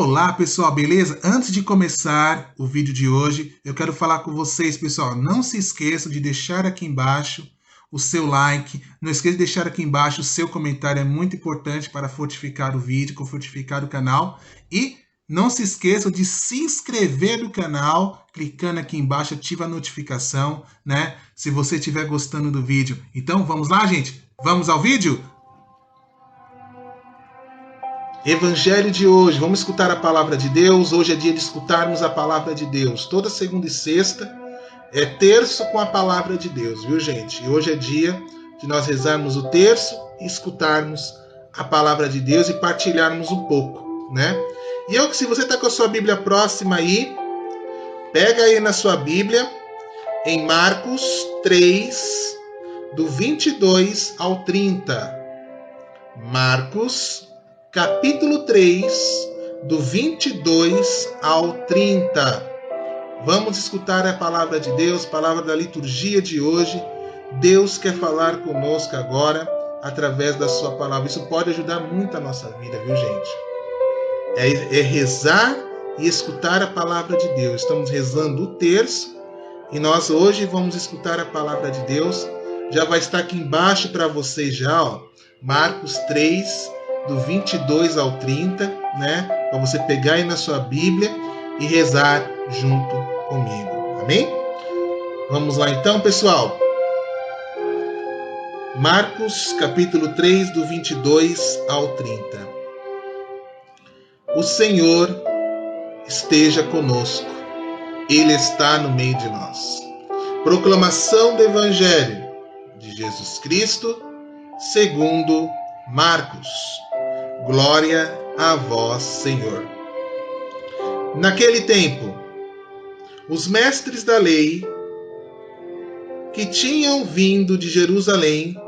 Olá pessoal, beleza? Antes de começar o vídeo de hoje, eu quero falar com vocês, pessoal. Não se esqueçam de deixar aqui embaixo o seu like. Não esqueça de deixar aqui embaixo o seu comentário, é muito importante para fortificar o vídeo, fortificar o canal. E não se esqueçam de se inscrever no canal, clicando aqui embaixo, ativa a notificação, né? Se você estiver gostando do vídeo. Então vamos lá, gente? Vamos ao vídeo? Evangelho de hoje, vamos escutar a palavra de Deus. Hoje é dia de escutarmos a palavra de Deus. Toda segunda e sexta é terço com a palavra de Deus, viu, gente? E hoje é dia de nós rezarmos o terço e escutarmos a palavra de Deus e partilharmos um pouco, né? E se você está com a sua Bíblia próxima aí, pega aí na sua Bíblia, em Marcos 3, do 22 ao 30. Marcos capítulo 3, do 22 ao 30. Vamos escutar a palavra de Deus, palavra da liturgia de hoje. Deus quer falar conosco agora, através da sua palavra. Isso pode ajudar muito a nossa vida, viu, gente? É rezar e escutar a palavra de Deus. Estamos rezando o terço e nós hoje vamos escutar a palavra de Deus. Já vai estar aqui embaixo para vocês já, ó, Marcos 3, do 22 ao 30, né? Para você pegar aí na sua Bíblia e rezar junto comigo. Amém? Vamos lá então, pessoal. Marcos, capítulo 3, do 22 ao 30. O Senhor esteja conosco. Ele está no meio de nós. Proclamação do Evangelho de Jesus Cristo, segundo Marcos. Glória a vós, Senhor. Naquele tempo, os mestres da lei que tinham vindo de Jerusalém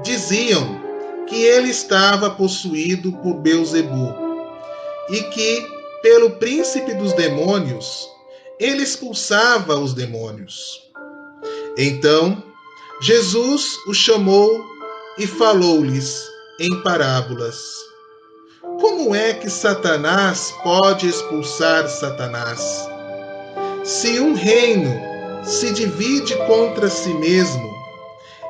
diziam que ele estava possuído por Beelzebu e que, pelo príncipe dos demônios, ele expulsava os demônios. Então, Jesus os chamou e falou-lhes em parábolas. Como é que Satanás pode expulsar Satanás? Se um reino se divide contra si mesmo,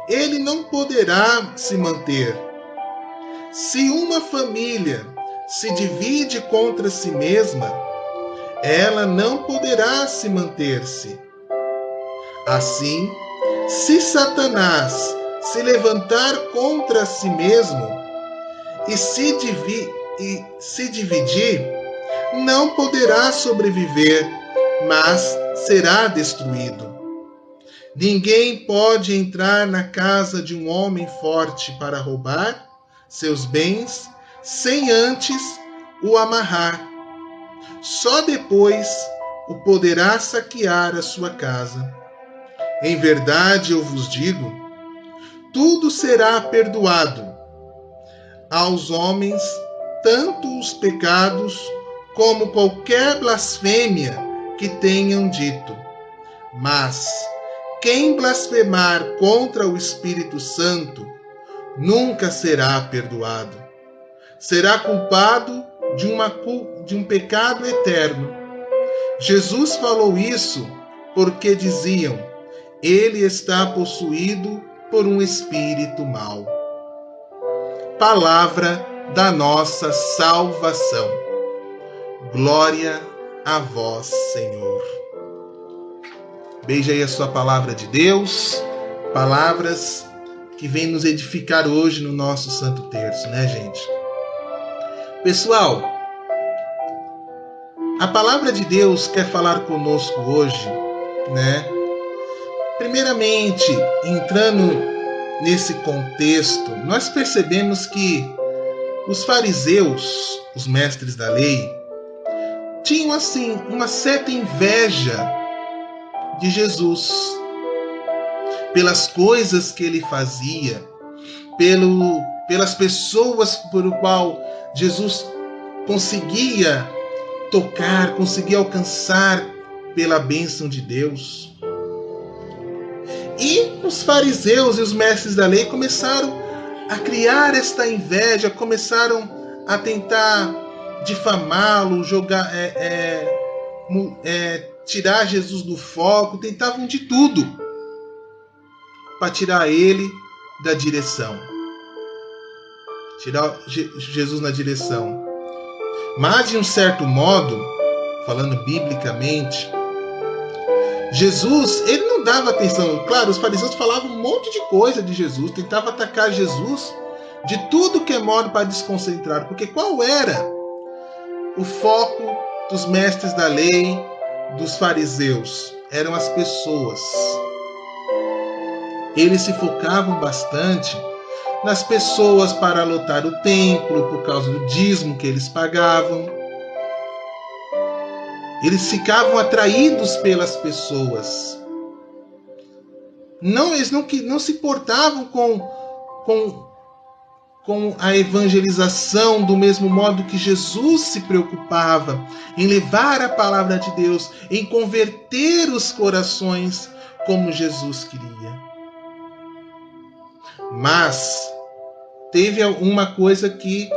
ele não poderá se manter. Se uma família se divide contra si mesma, ela não poderá se manter-se. Assim, se Satanás se levantar contra si mesmo e se dividir, não poderá sobreviver, mas será destruído. Ninguém pode entrar na casa de um homem forte para roubar seus bens sem antes o amarrar. Só depois o poderá saquear a sua casa. Em verdade eu vos digo, tudo será perdoado aos homens, tanto os pecados como qualquer blasfêmia que tenham dito. Mas quem blasfemar contra o Espírito Santo nunca será perdoado. Será culpado de um pecado eterno. Jesus falou isso porque diziam: ele está possuído por um espírito mau. Palavra da nossa salvação. Glória a vós, Senhor. Beija aí a sua palavra de Deus, palavras que vêm nos edificar hoje no nosso Santo Terço, né, gente? Pessoal, a palavra de Deus quer falar conosco hoje, né? Primeiramente, entrando nesse contexto, nós percebemos que os fariseus, os mestres da lei, tinham assim uma certa inveja de Jesus pelas coisas que ele fazia, pelas pessoas por o qual Jesus conseguia tocar, conseguia alcançar pela bênção de Deus. E os fariseus e os mestres da lei começaram a criar esta inveja, começaram a tentar difamá-lo, tirar Jesus do foco, tentavam de tudo para tirar ele da direção, tirar Jesus na direção. Mas, de um certo modo, falando biblicamente, Jesus, ele não dava atenção. Claro, os fariseus falavam um monte de coisa de Jesus, tentavam atacar Jesus de tudo que é modo para desconcentrar. Porque qual era o foco dos mestres da lei, dos fariseus? Eram as pessoas. Eles se focavam bastante nas pessoas para lotar o templo, por causa do dízimo que eles pagavam. Eles ficavam atraídos pelas pessoas. Eles não se portavam com a evangelização do mesmo modo que Jesus se preocupava em levar a palavra de Deus, em converter os corações como Jesus queria. Mas teve uma coisa que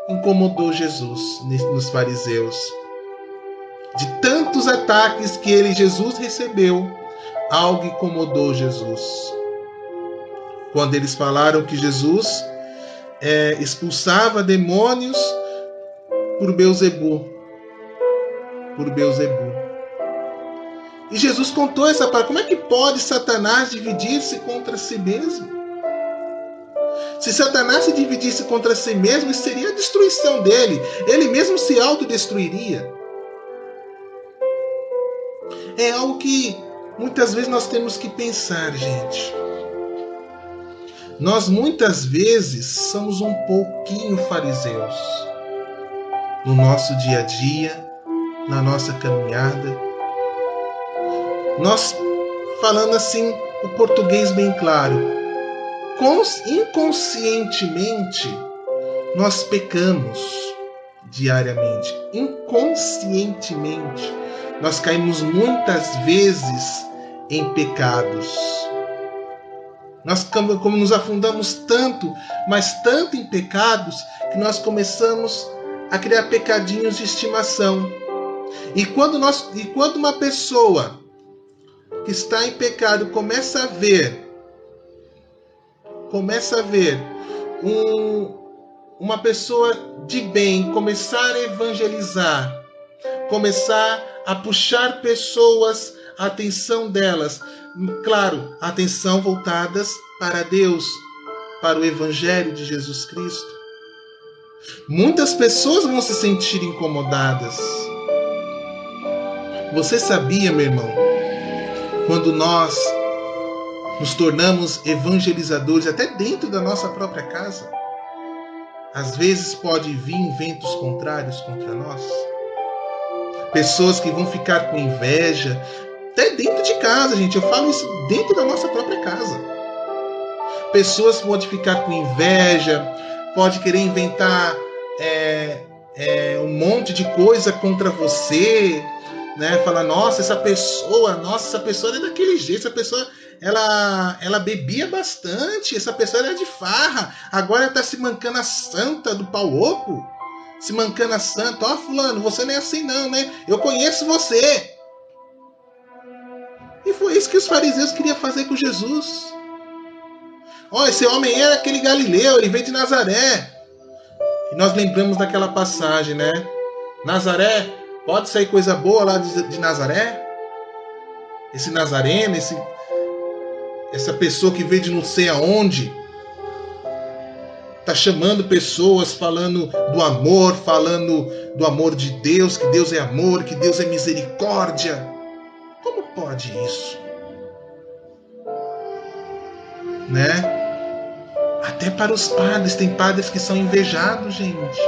incomodou Jesus nos fariseus. De tantos ataques que Jesus recebeu, algo incomodou Jesus. Quando eles falaram que Jesus expulsava demônios por Beelzebu. E Jesus contou essa palavra. Como é que pode Satanás dividir-se contra si mesmo? Se Satanás se dividisse contra si mesmo, isso seria a destruição dele. Ele mesmo se autodestruiria. É algo que muitas vezes nós temos que pensar, gente. Nós muitas vezes somos um pouquinho fariseus no nosso dia a dia, na nossa caminhada. Nós, falando assim, o português bem claro, inconscientemente nós pecamos diariamente. Inconscientemente nós caímos muitas vezes em pecados. Nós como nos afundamos tanto, mas tanto em pecados, que nós começamos a criar pecadinhos de estimação. E quando uma pessoa que está em pecado começa a ver uma pessoa de bem começar a evangelizar, começar a puxar pessoas, a atenção delas, claro, a atenção voltadas para Deus, para o Evangelho de Jesus Cristo, muitas pessoas vão se sentir incomodadas. Você sabia, meu irmão, quando nós nos tornamos evangelizadores até dentro da nossa própria casa, às vezes pode vir ventos contrários contra nós? Pessoas que vão ficar com inveja, até dentro de casa, gente. Eu falo isso dentro da nossa própria casa. Pessoas podem ficar com inveja, pode querer inventar um monte de coisa contra você, né? Falar, nossa, essa pessoa é daquele jeito, essa pessoa ela bebia bastante, essa pessoa era de farra, agora está se mancando a santa do pau oco. Se mancando a santa, ó, fulano, você não é assim não, né? Eu conheço você. E foi isso que os fariseus queriam fazer com Jesus. Ó, esse homem era aquele Galileu, ele veio de Nazaré. E nós lembramos daquela passagem, né? Nazaré, pode sair coisa boa lá de Nazaré? Esse nazareno, essa pessoa que veio de não sei aonde, está chamando pessoas, falando do amor de Deus, que Deus é amor, que Deus é misericórdia. Como pode isso? Né? Até para os padres, tem padres que são invejados, gente.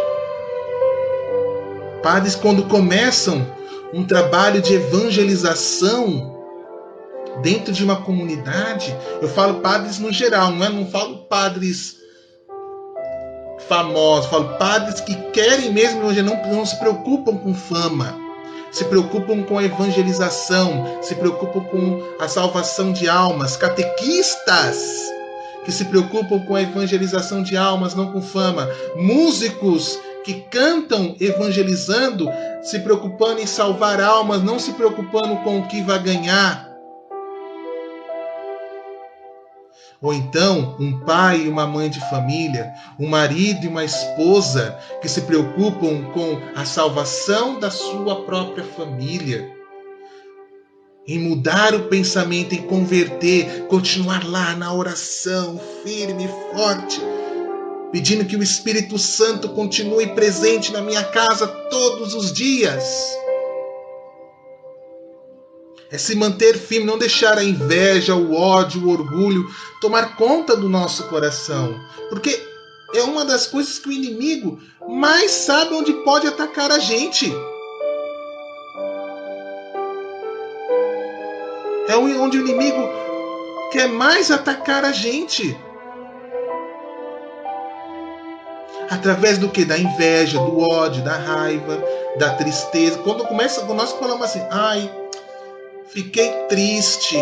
Padres, quando começam um trabalho de evangelização dentro de uma comunidade, eu falo padres no geral, não falo padres famosos, falo padres que querem mesmo, não se preocupam com fama, se preocupam com a evangelização, se preocupam com a salvação de almas, catequistas que se preocupam com a evangelização de almas, não com fama, músicos que cantam evangelizando, se preocupando em salvar almas, não se preocupando com o que vai ganhar. Ou então, um pai e uma mãe de família, um marido e uma esposa que se preocupam com a salvação da sua própria família. Em mudar o pensamento, em converter, continuar lá na oração, firme e forte, pedindo que o Espírito Santo continue presente na minha casa todos os dias. É se manter firme, não deixar a inveja, o ódio, o orgulho tomar conta do nosso coração. Porque é uma das coisas que o inimigo mais sabe onde pode atacar a gente. É onde o inimigo quer mais atacar a gente. Através do que? Da inveja, do ódio, da raiva, da tristeza. Quando nós falamos assim, fiquei triste.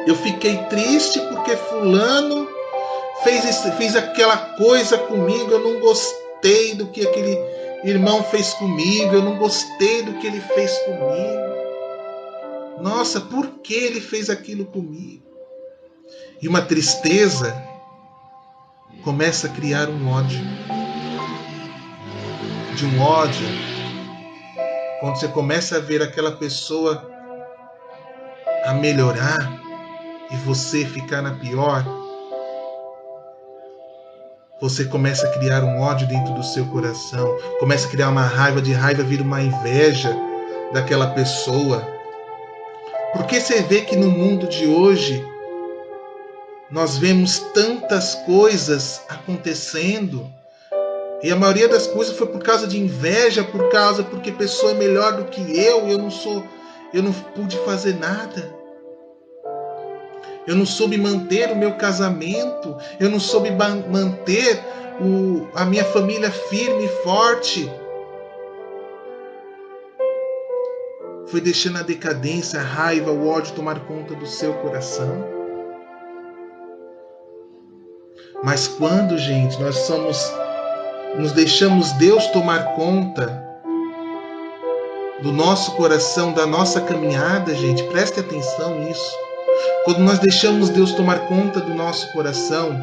Eu fiquei triste porque fulano fez aquela coisa comigo. Eu não gostei do que aquele irmão fez comigo. Eu não gostei do que ele fez comigo. Nossa, por que ele fez aquilo comigo? E uma tristeza começa a criar um ódio. De um ódio, quando você começa a ver aquela pessoa a melhorar e você ficar na pior, você começa a criar um ódio dentro do seu coração, começa a criar uma raiva, de raiva vira uma inveja daquela pessoa. Porque você vê que no mundo de hoje nós vemos tantas coisas acontecendo, e a maioria das coisas foi por causa de inveja, porque a pessoa é melhor do que eu não pude fazer nada. Eu não soube manter o meu casamento, eu não soube manter a minha família firme e forte. Foi deixando a decadência, a raiva, o ódio tomar conta do seu coração. Mas quando, gente, nos deixamos Deus tomar conta do nosso coração, da nossa caminhada, gente, preste atenção nisso. Quando nós deixamos Deus tomar conta do nosso coração,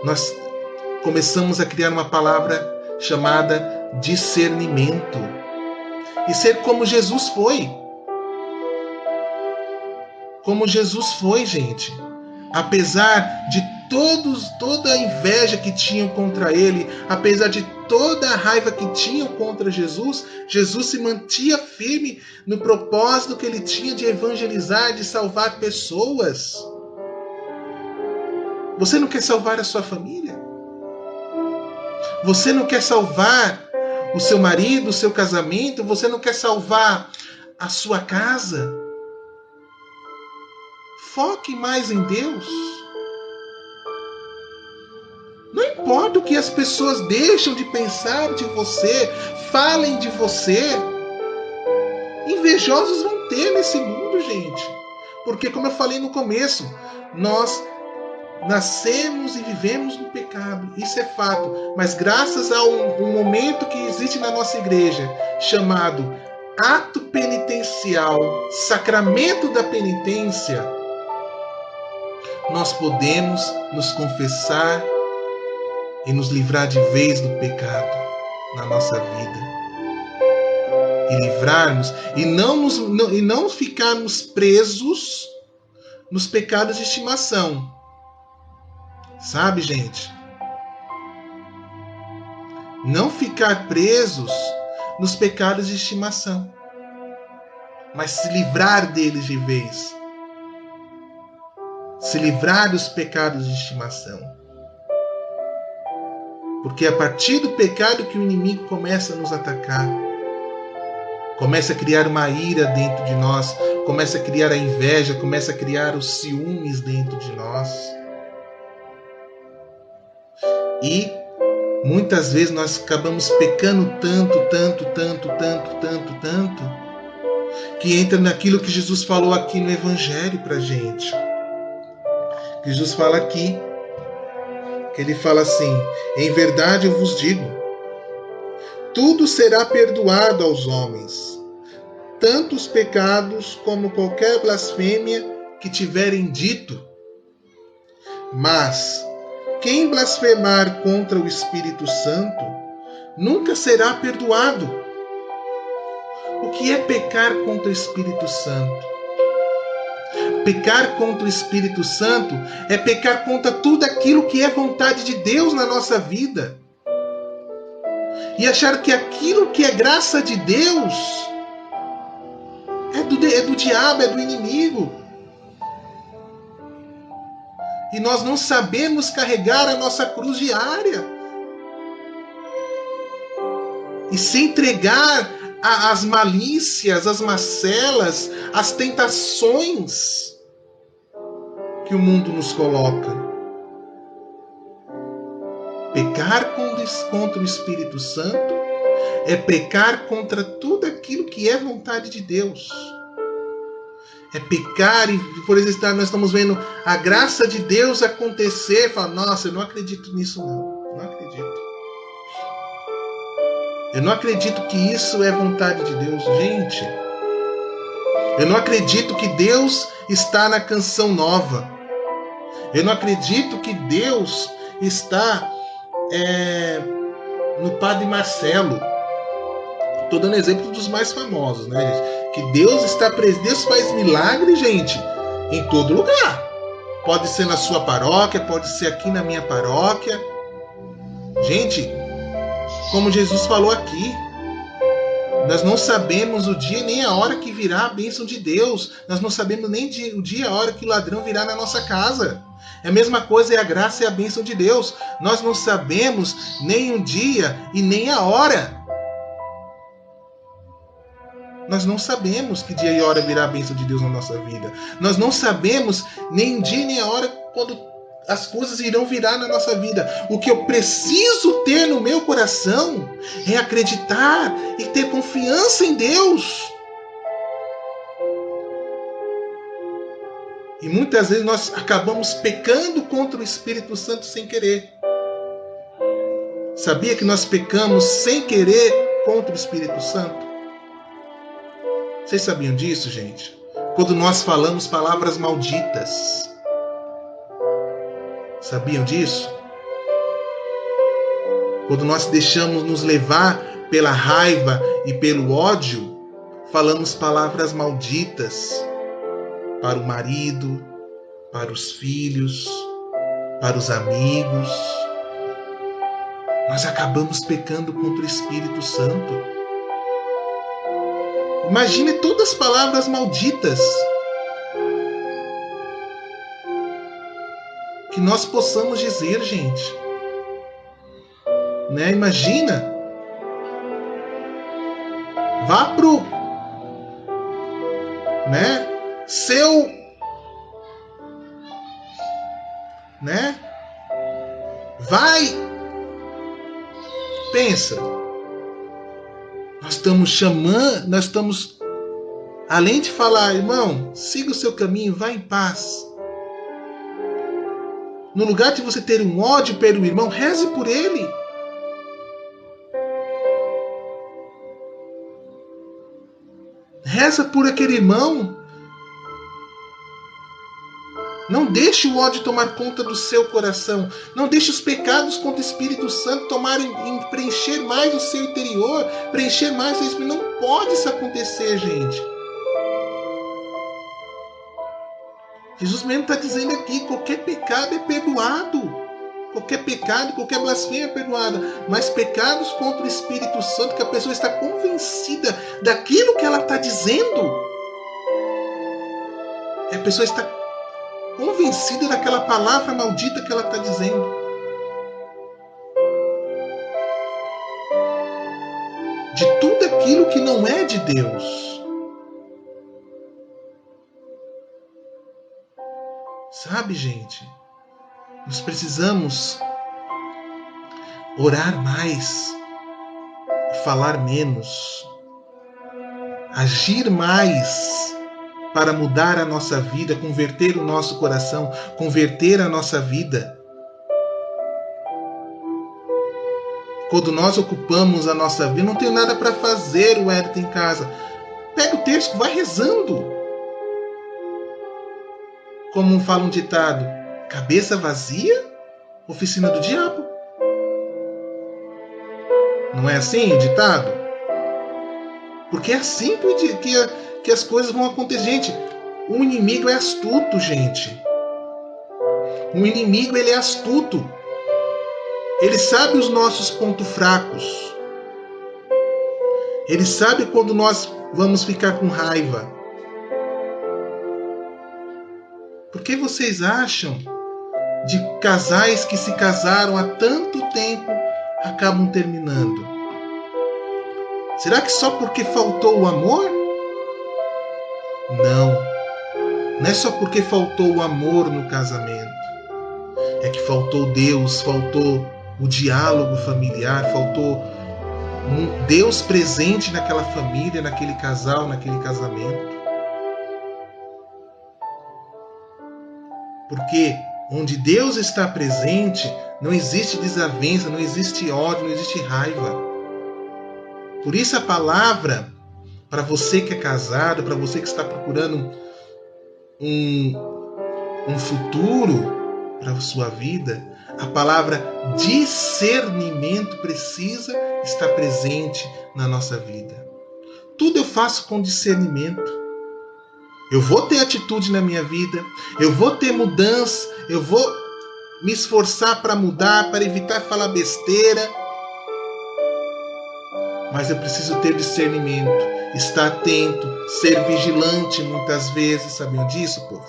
nós começamos a criar uma palavra chamada discernimento. E ser como Jesus foi. Como Jesus foi, gente. Apesar de toda a inveja que tinham contra ele, apesar de toda a raiva que tinham contra Jesus, Jesus se mantinha firme no propósito que ele tinha de evangelizar, de salvar pessoas. Você não quer salvar a sua família? Você não quer salvar o seu marido, o seu casamento? Você não quer salvar a sua casa? Foque mais em Deus. Não importa o que as pessoas deixam de pensar de você, falem de você. Invejosos vão ter nesse mundo, gente. Porque, como eu falei no começo, nós nascemos e vivemos no pecado. Isso é fato. Mas graças a um momento que existe na nossa igreja, chamado ato penitencial, sacramento da penitência, nós podemos nos confessar e nos livrar de vez do pecado na nossa vida. E livrarmos, e não ficarmos presos nos pecados de estimação. Sabe, gente? Não ficar presos nos pecados de estimação, mas se livrar deles de vez. Se livrar dos pecados de estimação. Porque é a partir do pecado que o inimigo começa a nos atacar. Começa a criar uma ira dentro de nós. Começa a criar a inveja. Começa a criar os ciúmes dentro de nós. E muitas vezes nós acabamos pecando tanto, que entra naquilo que Jesus falou aqui no Evangelho pra gente. Jesus fala aqui que ele fala assim: em verdade eu vos digo, tudo será perdoado aos homens, tanto os pecados como qualquer blasfêmia que tiverem dito. Mas quem blasfemar contra o Espírito Santo nunca será perdoado. O que é pecar contra o Espírito Santo? Pecar contra o Espírito Santo é pecar contra tudo aquilo que é vontade de Deus na nossa vida. E achar que aquilo que é graça de Deus é do diabo, é do inimigo. E nós não sabemos carregar a nossa cruz diária. E se entregar às malícias, às macelas, às tentações que o mundo nos coloca. Pecar contra o Espírito Santo é pecar contra tudo aquilo que é vontade de Deus. É pecar e, por exemplo, nós estamos vendo a graça de Deus acontecer. Fala, nossa, eu não acredito nisso não. Não acredito. Eu não acredito que isso é vontade de Deus. Gente, eu não acredito que Deus está na Canção Nova. Eu não acredito que Deus está no Padre Marcelo. Estou dando exemplo dos mais famosos, né, gente? Que Deus está presente. Deus faz milagre, gente, em todo lugar. Pode ser na sua paróquia, pode ser aqui na minha paróquia. Gente, como Jesus falou aqui, nós não sabemos o dia nem a hora que virá a bênção de Deus. Nós não sabemos nem o dia e a hora que o ladrão virá na nossa casa. É a mesma coisa, é a graça e a bênção de Deus. Nós não sabemos nem o dia e nem a hora. Nós não sabemos que dia e hora virá a bênção de Deus na nossa vida. Nós não sabemos nem o dia nem a hora quando as coisas irão virar na nossa vida. O que eu preciso ter no meu coração é acreditar e ter confiança em Deus. E muitas vezes nós acabamos pecando contra o Espírito Santo sem querer. Sabia que nós pecamos sem querer contra o Espírito Santo? Vocês sabiam disso, gente? Quando nós falamos palavras malditas. Sabiam disso? Quando nós deixamos nos levar pela raiva e pelo ódio, falamos palavras malditas para o marido, para os filhos, para os amigos. Nós acabamos pecando contra o Espírito Santo. Imagine todas as palavras malditas que nós possamos dizer, gente. Né? Imagina. Vá pro, né? Seu, né? Vai. Pensa. Nós estamos chamando, nós estamos, além de falar, irmão, siga o seu caminho, vá em paz. No lugar de você ter um ódio pelo irmão, reze por ele. Reza por aquele irmão. Não deixe o ódio tomar conta do seu coração. Não deixe os pecados contra o Espírito Santo preencher mais o seu interior, preencher mais o seu espírito. Não pode isso acontecer, gente. Jesus mesmo está dizendo aqui, qualquer pecado é perdoado. Qualquer pecado, qualquer blasfêmia é perdoada. Mas pecados contra o Espírito Santo, que a pessoa está convencida daquilo que ela está dizendo. A pessoa está convencida daquela palavra maldita que ela está dizendo. De tudo aquilo que não é de Deus. Sabe, gente? Nós precisamos orar mais, falar menos, agir mais para mudar a nossa vida, converter o nosso coração, converter a nossa vida. Quando nós ocupamos a nossa vida, não tenho nada para fazer, o Wellington, em casa. Pega o texto, vai rezando. Como fala um ditado, cabeça vazia, oficina do diabo. Não é assim o ditado? Porque é assim que as coisas vão acontecer. Gente, o inimigo é astuto, gente. O inimigo, ele é astuto. Ele sabe os nossos pontos fracos. Ele sabe quando nós vamos ficar com raiva. Por que vocês acham de casais que se casaram há tanto tempo acabam terminando? Será que só porque faltou o amor? Não. Não é só porque faltou o amor no casamento. É que faltou Deus, faltou o diálogo familiar, faltou Deus presente naquela família, naquele casal, naquele casamento. Porque onde Deus está presente, não existe desavença, não existe ódio, não existe raiva. Por isso a palavra, para você que é casado, para você que está procurando um futuro para a sua vida, a palavra discernimento precisa estar presente na nossa vida. Tudo eu faço com discernimento. Eu vou ter atitude na minha vida, eu vou ter mudança, eu vou me esforçar para mudar, para evitar falar besteira. Mas eu preciso ter discernimento, estar atento, ser vigilante muitas vezes. Sabiam disso, povo?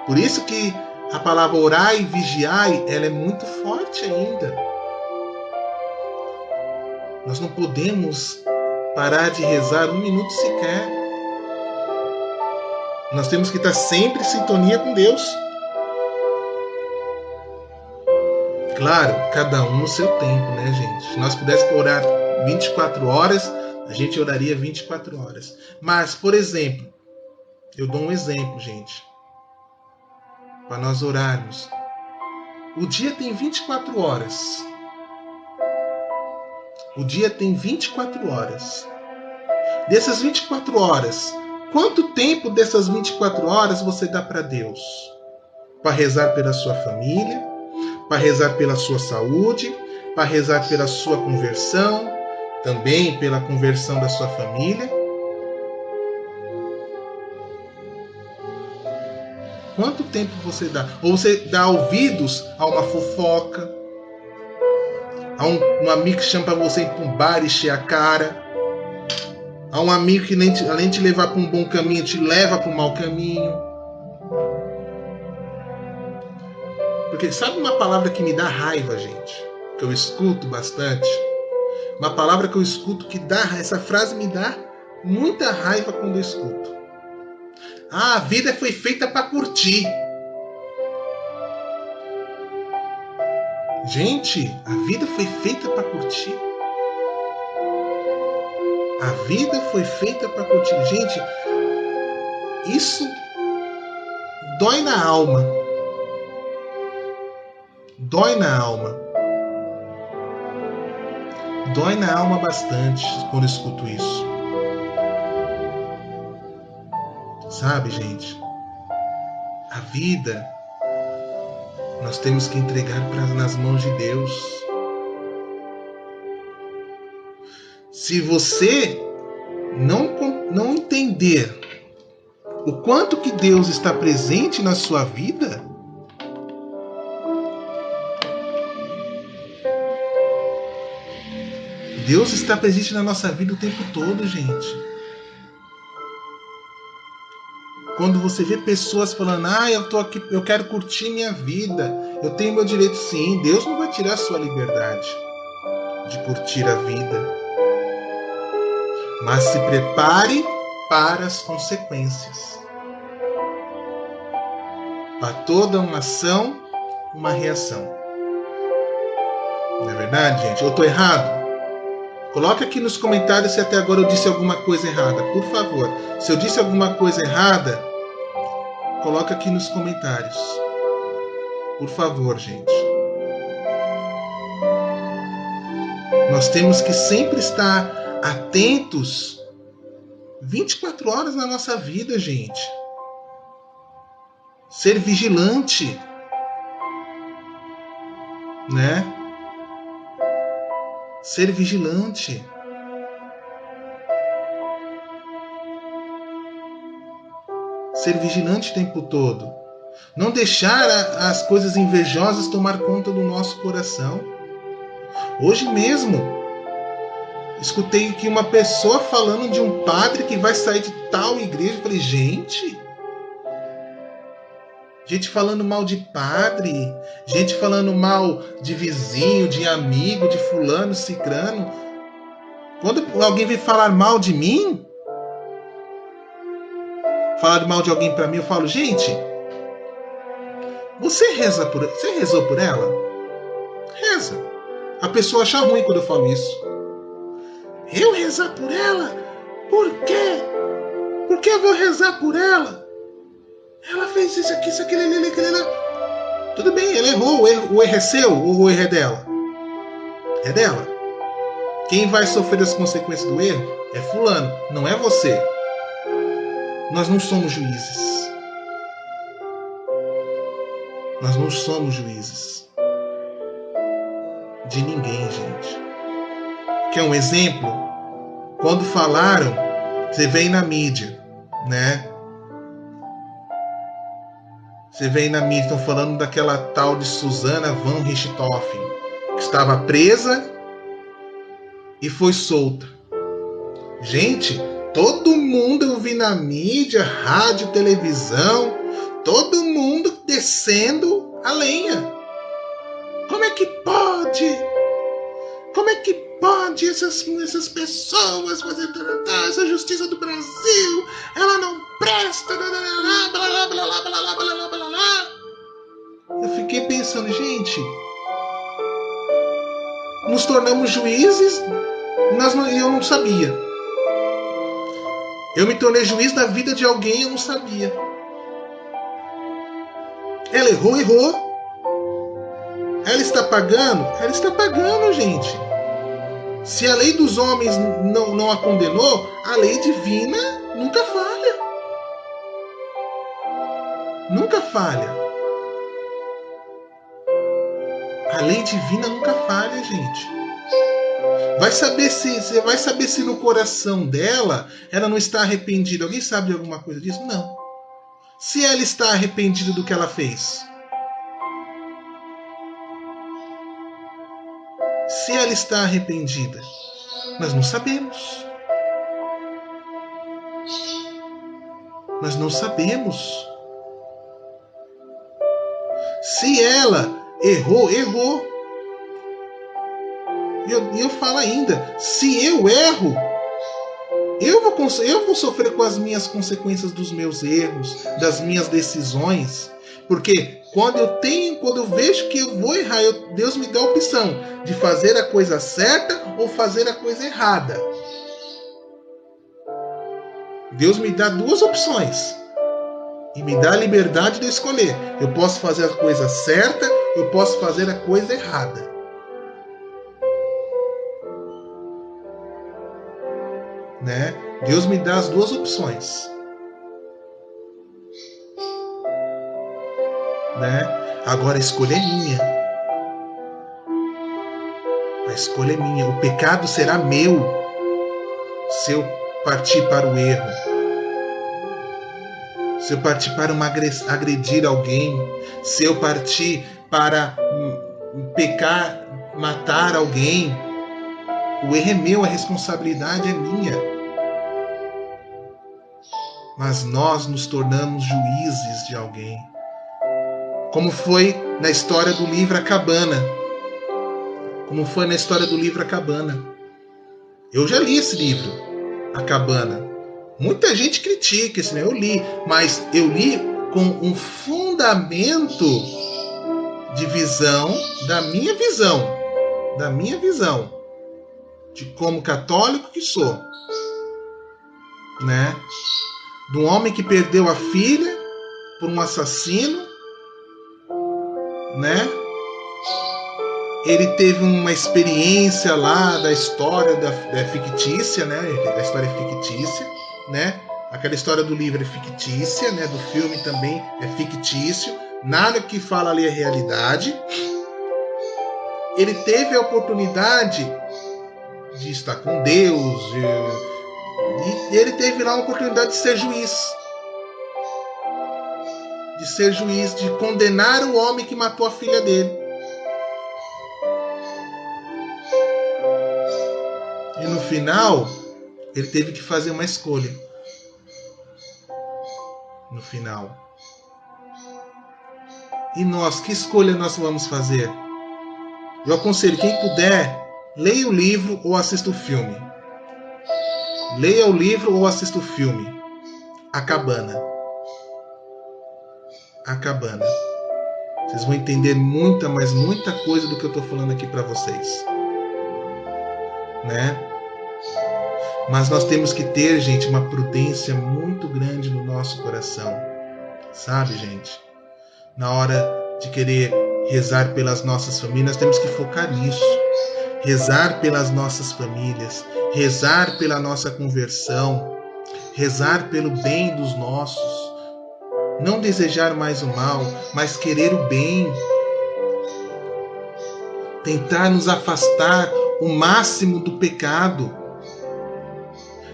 Por isso que a palavra orai e vigiai, ela é muito forte ainda. Nós não podemos parar de rezar um minuto sequer. Nós temos que estar sempre em sintonia com Deus. Claro, cada um no seu tempo, né, gente? Se nós pudéssemos orar 24 horas, a gente oraria 24 horas. Mas, por exemplo, eu dou um exemplo, gente, para nós orarmos. O dia tem 24 horas. O dia tem 24 horas. Dessas 24 horas, quanto tempo dessas 24 horas você dá para Deus? Para rezar pela sua família, para rezar pela sua saúde, para rezar pela sua conversão, também pela conversão da sua família. Quanto tempo você dá? Ou você dá ouvidos a uma fofoca, a um amigo que chama para você ir para um bar e encher a cara, a um amigo que além de te levar para um bom caminho, te leva para um mau caminho. Porque sabe uma palavra que me dá raiva, gente? Que eu escuto bastante? Uma palavra que eu escuto que dá, essa frase me dá muita raiva quando eu escuto. Ah, a vida foi feita para curtir. Gente, a vida foi feita para curtir. A vida foi feita para curtir. Gente, isso dói na alma. Dói na alma. Dói na alma bastante quando eu escuto isso. Sabe, gente? A vida nós temos que entregar nas mãos de Deus. Se você não entender o quanto que Deus está presente na sua vida, Deus está presente na nossa vida o tempo todo, gente. Quando você vê pessoas falando, eu tô aqui, eu quero curtir minha vida, eu tenho meu direito, sim. Deus não vai tirar a sua liberdade de curtir a vida. Mas se prepare para as consequências. Para toda uma ação, uma reação. Não é verdade, gente? Eu estou errado? Coloque aqui nos comentários se até agora eu disse alguma coisa errada, por favor. Se eu disse alguma coisa errada, coloque aqui nos comentários. Por favor, gente. Nós temos que sempre estar atentos 24 horas na nossa vida, gente. Ser vigilante, né? Ser vigilante. Ser vigilante o tempo todo. Não deixar as coisas invejosas tomar conta do nosso coração. Hoje mesmo, escutei aqui uma pessoa falando de um padre que vai sair de tal igreja. Eu falei, gente falando mal de padre, gente falando mal de vizinho, de amigo, de fulano, cicrano. Quando alguém vem falar mal de mim, falar mal de alguém pra mim, eu falo, gente, você rezou por ela? Reza. A pessoa acha ruim quando eu falo isso. Eu rezar por ela? Por quê? Por que eu vou rezar por ela? Ela fez isso aqui, isso, aquilo, aquilo. Tudo bem, ela errou. O erro é seu ou o erro é dela? É dela. Quem vai sofrer as consequências do erro é fulano, não é você. Nós não somos juízes. Nós não somos juízes de ninguém, gente. Quer um exemplo? Quando falaram, você vem na mídia, né? Você vem na mídia, estão falando daquela tal de Susana von Richthofen, que estava presa e foi solta. Gente, todo mundo eu vi na mídia, rádio, televisão, todo mundo descendo a lenha. Como é que pode? Como é que pode essas pessoas fazer essa justiça do Brasil? Ela não presta, blá, blá, blá, blá, blá, blá, blá, blá. Eu fiquei pensando, gente, nos tornamos juízes e eu não sabia. Eu me tornei juiz da vida de alguém e eu não sabia. Ela errou. Ela está pagando? Ela está pagando, gente. Se a lei dos homens não a condenou, a lei divina nunca falha. Nunca falha. A lei divina nunca falha, gente. Você vai saber se no coração dela ela não está arrependida. Alguém sabe de alguma coisa disso? Não. Se ela está arrependida do que ela fez. Se ela está arrependida, nós não sabemos. Nós não sabemos. Se ela errou. E eu falo ainda, se eu erro, eu vou sofrer com as minhas consequências dos meus erros, das minhas decisões, porque quando eu vejo que eu vou errar, Deus me dá a opção de fazer a coisa certa ou fazer a coisa errada. Deus me dá duas opções e me dá a liberdade de escolher. Eu posso fazer a coisa certa, eu posso fazer a coisa errada. Né? Deus me dá as duas opções. Né? Agora a escolha é minha. A escolha é minha. O pecado será meu se eu partir para o erro. Se eu partir para agredir alguém. Se eu partir para pecar, matar alguém. O erro é meu, a responsabilidade é minha. Mas nós nos tornamos juízes de alguém. Como foi na história do livro A Cabana. Como foi na história do livro A Cabana. Eu já li esse livro, A Cabana. Muita gente critica esse livro, eu li. Mas eu li com um fundamento de visão, da minha visão. De como católico que sou. Né? De um homem que perdeu a filha por um assassino, né? ele teve uma experiência lá da história da fictícia, né? A história é fictícia, né? Aquela história do livro é fictícia, né? Do filme também é fictício. Nada que fala ali é realidade. Ele teve a oportunidade de estar com Deus, e ele teve lá a oportunidade de ser juiz. De condenar o homem que matou a filha dele. E no final, ele teve que fazer uma escolha. No final. E nós, que escolha nós vamos fazer? Eu aconselho, quem puder, leia o livro ou assista o filme. Leia o livro ou assista o filme. A Cabana. A Cabana. Vocês vão entender muita, mas muita coisa do que eu estou falando aqui para vocês. Né? Mas nós temos que ter, gente, uma prudência muito grande no nosso coração. Sabe, gente? Na hora de querer rezar pelas nossas famílias, nós temos que focar nisso. Rezar pelas nossas famílias, rezar pela nossa conversão, rezar pelo bem dos nossos. Não desejar mais o mal, mas querer o bem. Tentar nos afastar o máximo do pecado.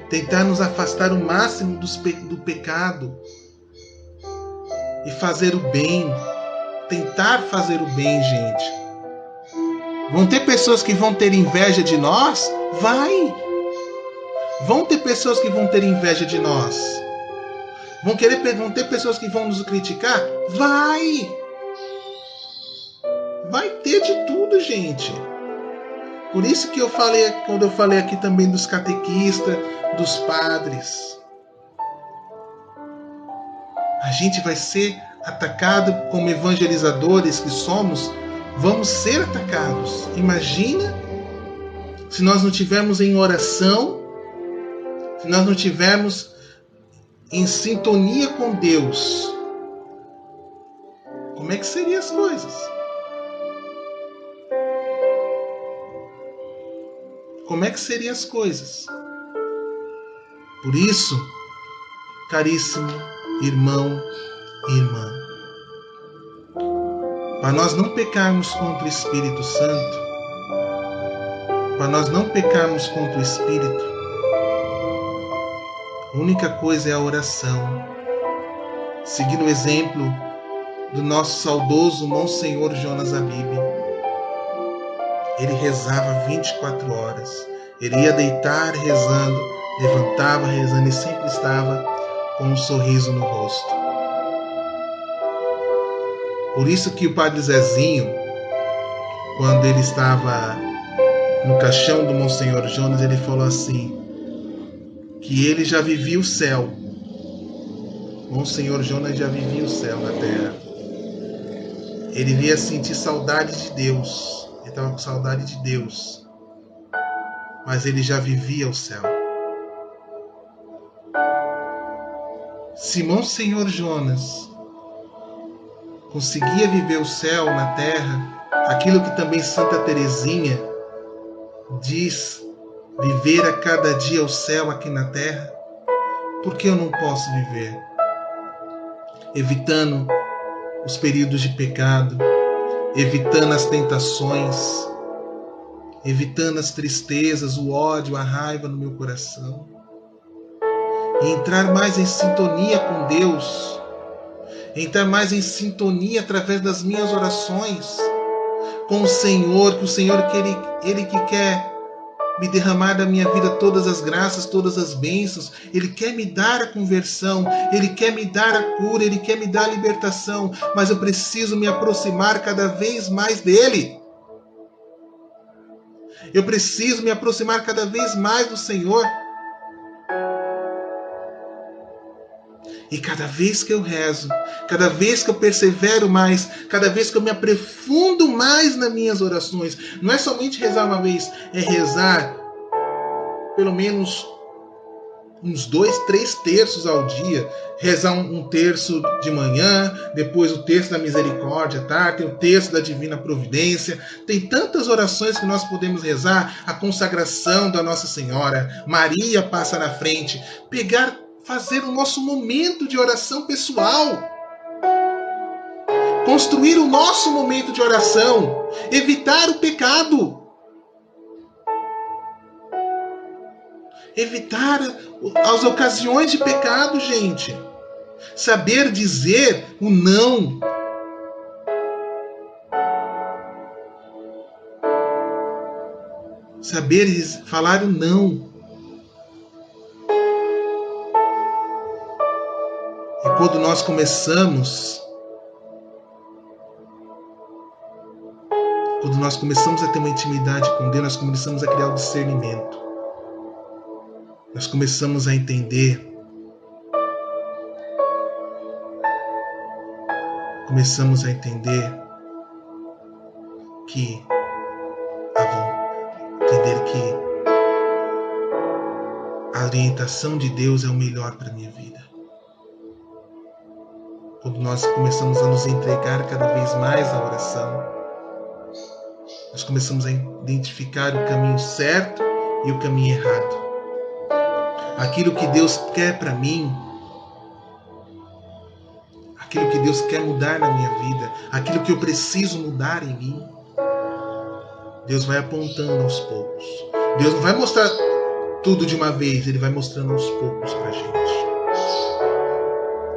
Tentar nos afastar o máximo do pecado. E fazer o bem. Tentar fazer o bem, gente. Vão ter pessoas que vão ter inveja de nós? Vai! Vão ter pessoas que vão ter inveja de nós. Vão ter pessoas que vão nos criticar? Vai! Vai ter de tudo, gente. Por isso que quando eu falei aqui também dos catequistas, dos padres. A gente vai ser atacado como evangelizadores que somos. Vamos ser atacados. Imagina se nós não tivermos em oração, se nós não tivermos em sintonia com Deus. Como é que seriam as coisas? Como é que seriam as coisas? Por isso, caríssimo irmão e irmã, para nós não pecarmos contra o Espírito Santo, para nós não pecarmos contra o Espírito, a única coisa é a oração. Seguindo o exemplo do nosso saudoso Monsenhor Jonas Abib. Ele rezava 24 horas. Ele ia deitar rezando, levantava rezando e sempre estava com um sorriso no rosto. Por isso que o Padre Zezinho, quando ele estava no caixão do Monsenhor Jonas, ele falou assim, que ele já vivia o céu. Monsenhor Jonas já vivia o céu na terra. Ele via sentir saudade de Deus. Ele estava com saudade de Deus. Mas ele já vivia o céu. Se Monsenhor Jonas conseguia viver o céu na terra, aquilo que também Santa Teresinha diz, viver a cada dia o céu aqui na terra, por que eu não posso viver? Evitando os períodos de pecado, evitando as tentações, evitando as tristezas, o ódio, a raiva no meu coração, e entrar mais em sintonia com Deus, entrar mais em sintonia através das minhas orações com o Senhor, que o Senhor Ele que quer me derramar da minha vida todas as graças, todas as bênçãos. Ele quer me dar a conversão, Ele quer me dar a cura, Ele quer me dar a libertação, mas eu preciso me aproximar cada vez mais dEle. Eu preciso me aproximar cada vez mais do Senhor. E cada vez que eu rezo, cada vez que eu persevero mais, cada vez que eu me aprofundo mais nas minhas orações, não é somente rezar uma vez, é rezar pelo menos uns 2, 3 terços ao dia. Rezar um terço de manhã, depois o terço da misericórdia, tá? Tem o terço da divina providência. Tem tantas orações que nós podemos rezar. A consagração da Nossa Senhora. Maria passa na frente. Fazer o nosso momento de oração pessoal. Construir o nosso momento de oração. Evitar o pecado. Evitar as ocasiões de pecado, gente. Saber dizer o não. Saber falar o não. E quando nós começamos a ter uma intimidade com Deus, nós começamos a criar o discernimento. Nós começamos a entender. Que a orientação de Deus é o melhor para a minha vida. Quando nós começamos a nos entregar cada vez mais à oração, nós começamos a identificar o caminho certo e o caminho errado. Aquilo que Deus quer para mim, aquilo que Deus quer mudar na minha vida, aquilo que eu preciso mudar em mim, Deus vai apontando aos poucos. Deus não vai mostrar tudo de uma vez, Ele vai mostrando aos poucos pra gente.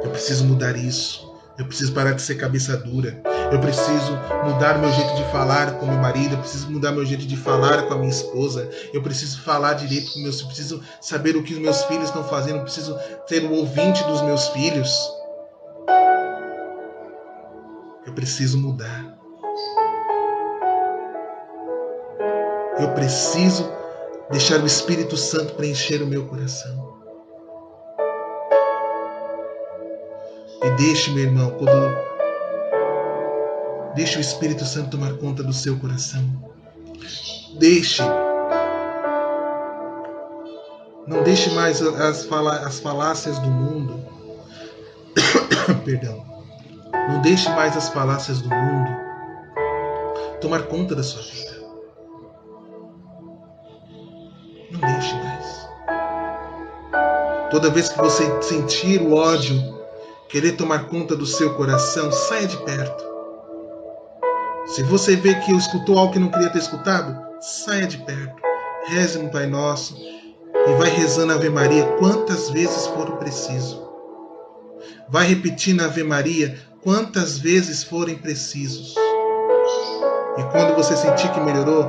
Eu preciso mudar isso. Eu preciso parar de ser cabeça dura. Eu preciso mudar meu jeito de falar com meu marido. Eu preciso mudar meu jeito de falar com a minha esposa. Eu preciso falar direito com meus filhos. Eu preciso saber o que os meus filhos estão fazendo. Eu preciso ser o ouvinte dos meus filhos. Eu preciso mudar. Eu preciso deixar o Espírito Santo preencher o meu coração. E deixe, meu irmão, deixe o Espírito Santo tomar conta do seu coração. Não deixe mais as falácias do mundo. Perdão. Não deixe mais as falácias do mundo tomar conta da sua vida. Não deixe mais. Toda vez que você sentir o ódio querer tomar conta do seu coração, saia de perto. Se você vê que escutou algo que não queria ter escutado, saia de perto. Reze um Pai Nosso e vai rezando a Ave Maria quantas vezes for preciso. Vai repetindo a Ave Maria quantas vezes forem precisos. E quando você sentir que melhorou,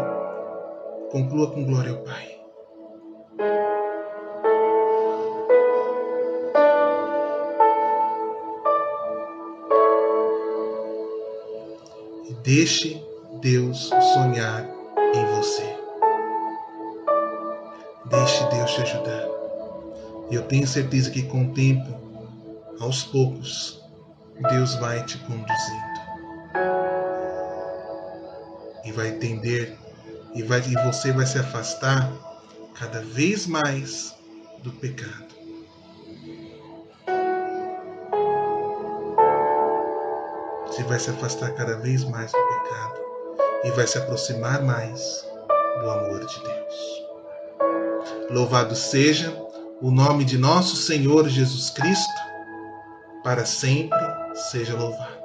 conclua com glória ao Pai. E deixe Deus sonhar em você. Deixe Deus te ajudar. E eu tenho certeza que com o tempo, aos poucos, Deus vai te conduzindo. E vai entender, e você vai se afastar cada vez mais do pecado. Você vai se afastar cada vez mais do pecado e vai se aproximar mais do amor de Deus. Louvado seja o nome de nosso Senhor Jesus Cristo, para sempre seja louvado.